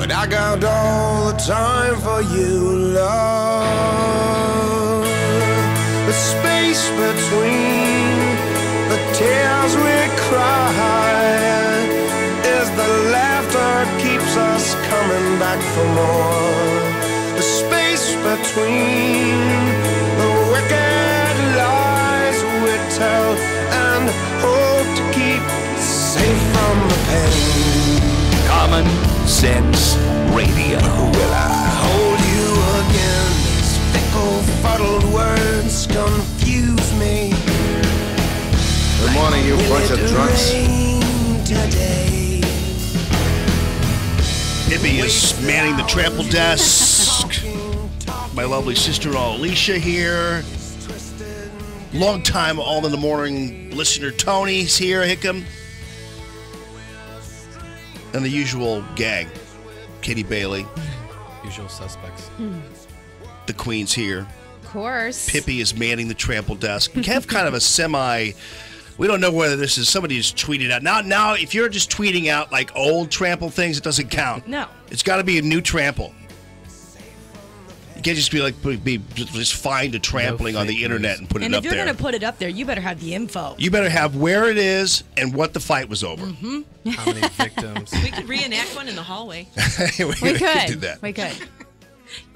but I got all the time for you, love. The space between the tears we cry is the laughter keeps us coming back for more. The space between the wicked lies we tell and hope to keep safe from the pain. Common Sense Radio. Will I hold you again? These fickle, fuddled words confuse me. Good morning, you bunch of drunks. Today. Ibby is manning the trample desk. My lovely sister-in-law Alicia here. Long time All in the Morning listener Tony's here, Hickam. And the usual gang. Katie Bailey. Usual suspects. The Queen's here. Of course. Pippi is manning the trample desk. We have kind of a semi... We don't know whether this is somebody who's tweeted out. Now, if you're just tweeting out like old trample things, it doesn't count. No. It's got to be a new trample. You can't just be like, just find a trampling on the internet and put it up there. And if you're going to put it up there, you better have the info. You better have where it is and what the fight was over. Mm-hmm. How many victims? We could reenact one in the hallway. we could do that. We could. You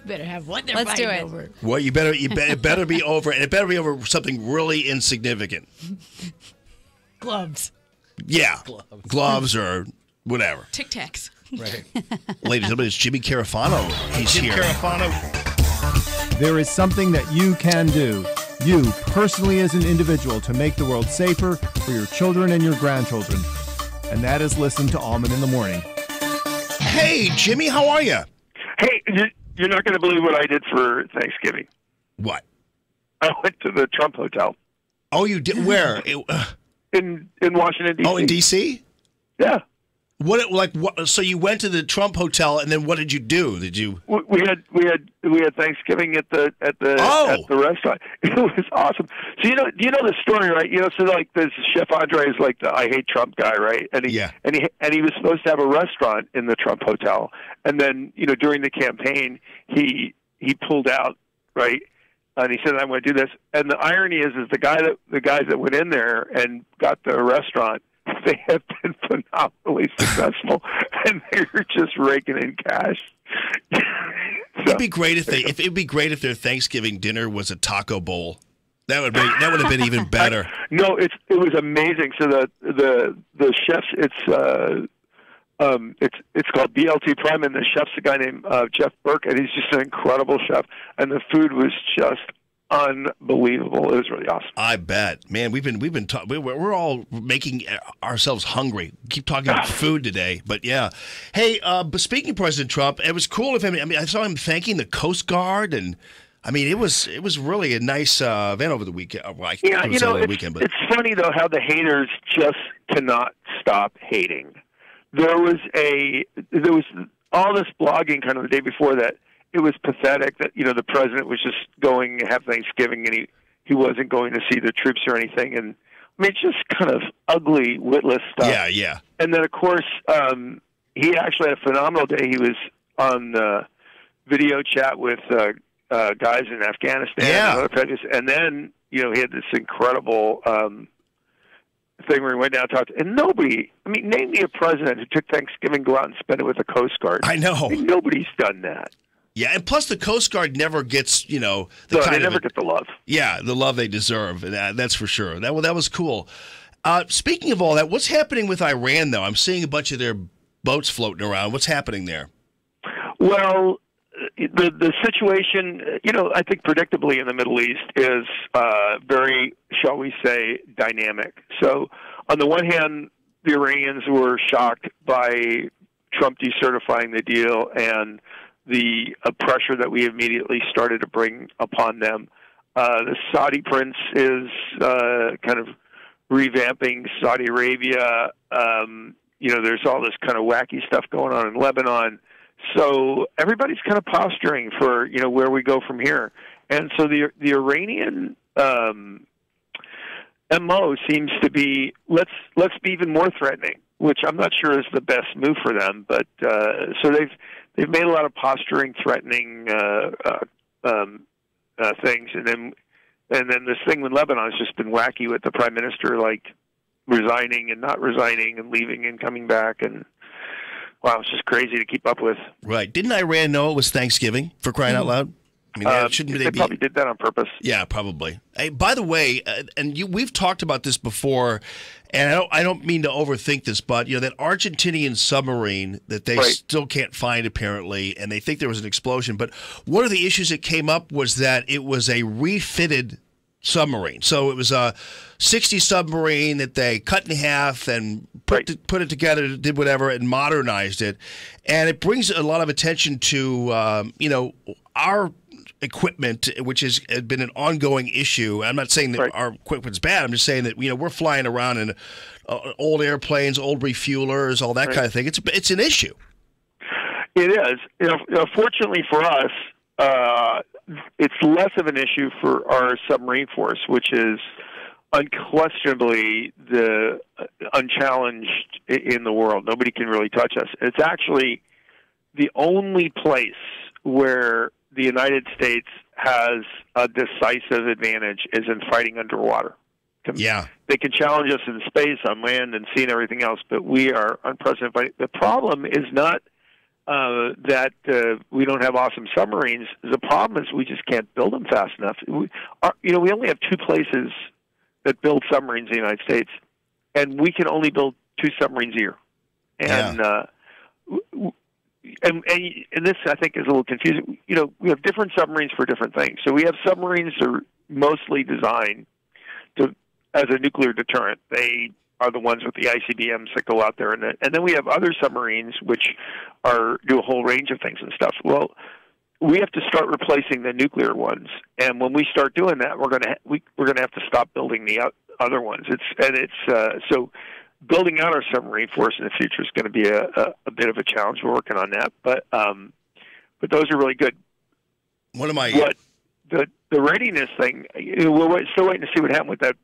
better have what they're Let's fighting do it. over. Well, it better be over, and it better be over something really insignificant. Gloves. Yeah. Gloves or whatever. Tic Tacs. Right. Ladies and gentlemen, it's Jimmy Carafano. He's Jim here. Carafano. There is something that you can do, you personally as an individual, to make the world safer for your children and your grandchildren. And that is listen to Almond in the Morning. Hey, Jimmy, how are you? Hey, you're not going to believe what I did for Thanksgiving. What? I went to the Trump Hotel. Oh, you did? Where? In Washington, D.C. Oh, in D.C.? Yeah. What? So you went to the Trump Hotel, and then what did you do? Did you? We had Thanksgiving at the restaurant. It was awesome. So do you know the story, right? So like this Chef Andre is like the I hate Trump guy, right? And he was supposed to have a restaurant in the Trump Hotel, and then during the campaign he pulled out, right? And he said, "I'm going to do this." And the irony is the guys that went in there and got the restaurant, they have been phenomenally successful, and they're just raking in cash. It'd be great if their Thanksgiving dinner was a taco bowl. That would have been even better. No, it was amazing. So the chefs, it's called BLT Prime, and the chef's a guy named Jeff Burke, and he's just an incredible chef, and the food was just unbelievable. It was really awesome. I bet, man. We're all making ourselves hungry. Keep talking about food today, but yeah. Hey, but speaking of President Trump, it was cool of him. I mean, I saw him thanking the Coast Guard, and I mean, it was really a nice event over the weekend. Well, it's funny though how the haters just cannot stop hating. There was all this blogging kind of the day before that. It was pathetic that the president was just going to have Thanksgiving and he wasn't going to see the troops or anything, and I mean it's just kind of ugly, witless stuff. Yeah. And then of course he actually had a phenomenal day. He was on video chat with guys in Afghanistan and other countries, and then he had this incredible thing where he went down and talked, and nobody. I mean, name me a president who took Thanksgiving, go out and spend it with the Coast Guard. I know. I mean, nobody's done that. Yeah, and plus the Coast Guard never gets, they never get the love. Yeah, the love they deserve. That's for sure. That was cool. Speaking of all that, what's happening with Iran, though? I'm seeing a bunch of their boats floating around. What's happening there? Well, the situation, I think predictably in the Middle East is very, shall we say, dynamic. So on the one hand, the Iranians were shocked by Trump decertifying the deal and the pressure that we immediately started to bring upon them. The Saudi prince is kind of revamping Saudi Arabia. There's all this kind of wacky stuff going on in Lebanon. So everybody's kind of posturing for, where we go from here. And so the Iranian MO seems to be, let's be even more threatening. which I'm not sure is the best move for them. But so they've made a lot of posturing, threatening things, and then this thing with Lebanon has just been wacky with the prime minister resigning and not resigning and leaving and coming back, and wow, it's just crazy to keep up with. Right? Didn't Iran know it was Thanksgiving, for crying out loud? I mean, shouldn't they probably did that on purpose? Yeah, probably. Hey, by the way, we've talked about this before, and I don't mean to overthink this, but that Argentinian submarine that they still can't find apparently, and they think there was an explosion. But one of the issues that came up was that it was a refitted submarine. So it was a 60 submarine that they cut in half and put it together, did whatever, and modernized it. And it brings a lot of attention to our equipment, which has been an ongoing issue. I'm not saying that our equipment's bad. I'm just saying that we're flying around in old airplanes, old refuelers, all that kind of thing. It's an issue. It is. Fortunately for us, it's less of an issue for our submarine force, which is unquestionably the unchallenged in the world. Nobody can really touch us. It's actually the only place where the United States has a decisive advantage is in fighting underwater. Yeah. They can challenge us in space, on land, and sea and everything else, but we are unprecedented. The problem is not that we don't have awesome submarines. The problem is we just can't build them fast enough. We only have 2 places that build submarines in the United States, and we can only build 2 submarines a year. And and this, I think, is a little confusing. We have different submarines for different things. So we have submarines that are mostly designed as a nuclear deterrent. They are the ones with the ICBMs that go out there. And then we have other submarines which do a whole range of things and stuff. Well, we have to start replacing the nuclear ones. And when we start doing that, we're going to have to stop building the other ones. So building out our submarine force in the future is going to be a bit of a challenge. We're working on that, but those are really good. The readiness thing? We're still waiting to see what happened with that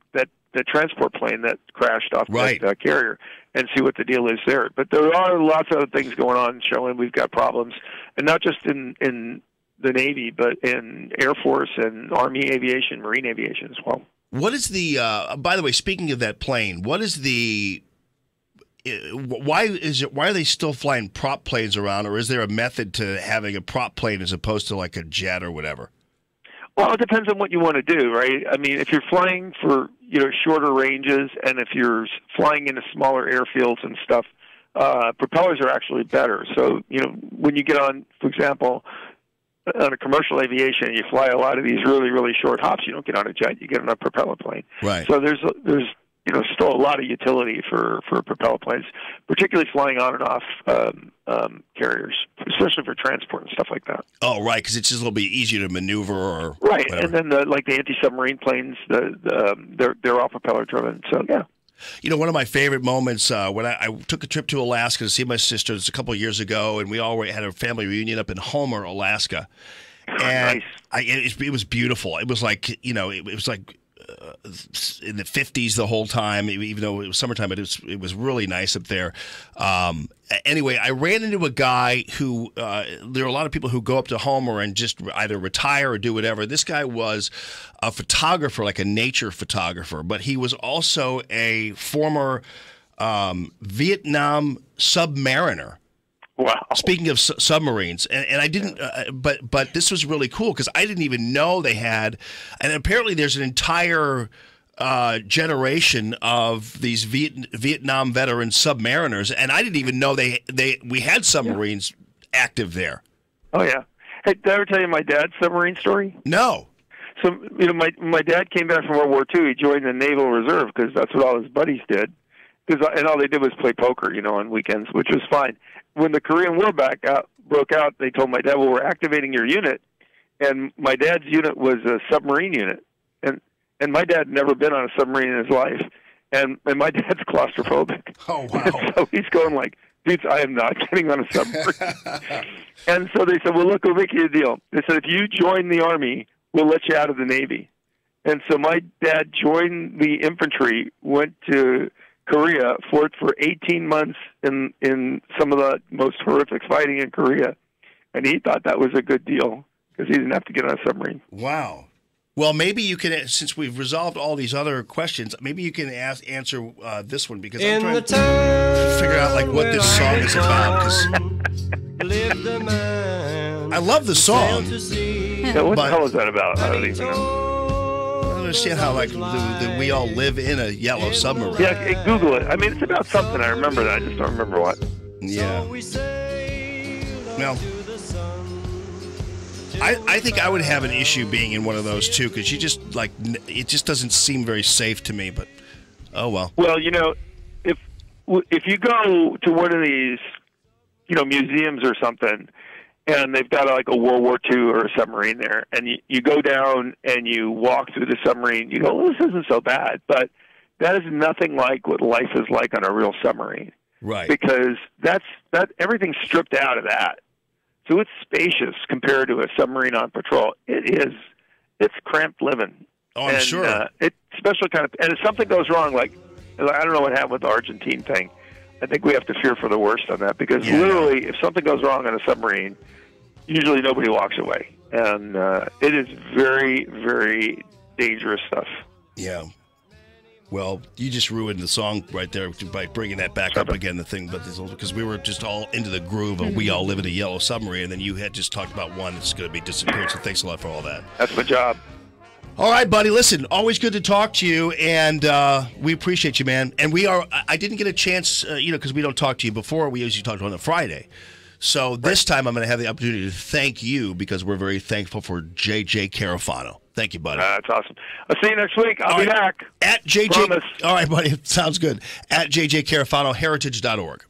transport plane that crashed off that carrier, and see what the deal is there. But there are lots of other things going on showing we've got problems, and not just in the Navy, but in Air Force and Army aviation, Marine aviation as well. What is the? By the way, speaking of that plane, what is the? Why are they still flying prop planes around, or is there a method to having a prop plane as opposed to like a jet or whatever? Well, it depends on what you want to do, right? I mean, if you're flying for shorter ranges, and if you're flying into smaller airfields and stuff, propellers are actually better. So when you get on, for example, on a commercial aviation, you fly a lot of these really, really short hops. You don't get on a jet; you get on a propeller plane. Right. So there's still a lot of utility for propeller planes, particularly flying on and off carriers, especially for transport and stuff like that. Oh, right, because it's just a little bit easier to maneuver, or right. whatever. And then the anti-submarine planes, they're all propeller driven. So yeah. One of my favorite moments when I took a trip to Alaska to see my sisters a couple of years ago, and we all had a family reunion up in Homer, Alaska. And nice. It was beautiful. It was like it was like in the 50s the whole time, even though it was summertime, but it was really nice up there. Anyway, I ran into a guy who there are a lot of people who go up to Homer and just either retire or do whatever. This guy was a photographer, like a nature photographer, but he was also a former Vietnam submariner. Wow. Speaking of submarines, and I didn't, but this was really cool because I didn't even know they had, and apparently there's an entire generation of these Vietnam veteran submariners, and I didn't even know we had submarines active there. Oh yeah. Hey, did I ever tell you my dad's submarine story? No. So my dad came back from World War II. He joined the Naval Reserve because that's what all his buddies did. And all they did was play poker, on weekends, which was fine. When the Korean War broke out, they told my dad, "Well, we're activating your unit," and my dad's unit was a submarine unit, and my dad had never been on a submarine in his life, and my dad's claustrophobic. Oh wow! And so he's going like, "Dudes, I am not getting on a submarine." And so they said, "Well, look, we'll make you a deal." They said, "If you join the Army, we'll let you out of the Navy." And so my dad joined the infantry, went to Korea, fought for 18 months in some of the most horrific fighting in Korea, and he thought that was a good deal because he didn't have to get on a submarine. Wow. Well, maybe you can, since we've resolved all these other questions, maybe you can answer this one because I'm trying to figure out like what this song is about. 'Cause I love the song. Yeah, what the hell is that about? I don't even know. I don't understand how like we all live in a yellow submarine. Yeah, Google it. I mean, it's about something. I remember that. I just don't remember what. Yeah. Well, I think I would have an issue being in one of those too, because you just like it just doesn't seem very safe to me. But oh well. Well, you know, if you go to one of these, you know, museums or something, and they've got like a World War II or a submarine there, and you go down and you walk through the submarine, you go, well, this isn't so bad, but that is nothing like what life is like on a real submarine. Right. Because that everything's stripped out of that. So it's spacious compared to a submarine on patrol. It's cramped living. Oh, I'm sure. It's special kind of, and if something goes wrong, like I don't know what happened with the Argentine thing. I think we have to fear for the worst on that because literally, if something goes wrong on a submarine, usually nobody walks away, and it is very, very dangerous stuff. Yeah. Well, you just ruined the song right there by bringing that back up again, the thing, because we were just all into the groove of we all live in a yellow submarine, and then you had just talked about one that's going to be disappeared, so thanks a lot for all that. That's my job. All right, buddy, listen, always good to talk to you, and we appreciate you, man. And I didn't get a chance, because we don't talk to you before. We usually talk to you on a Friday. So this time I'm going to have the opportunity to thank you because we're very thankful for J.J. Carafano. Thank you, buddy. That's awesome. I'll see you next week. I'll be back. At JJ. Promise. All right, buddy. Sounds good. At JJ Carafano, heritage.org.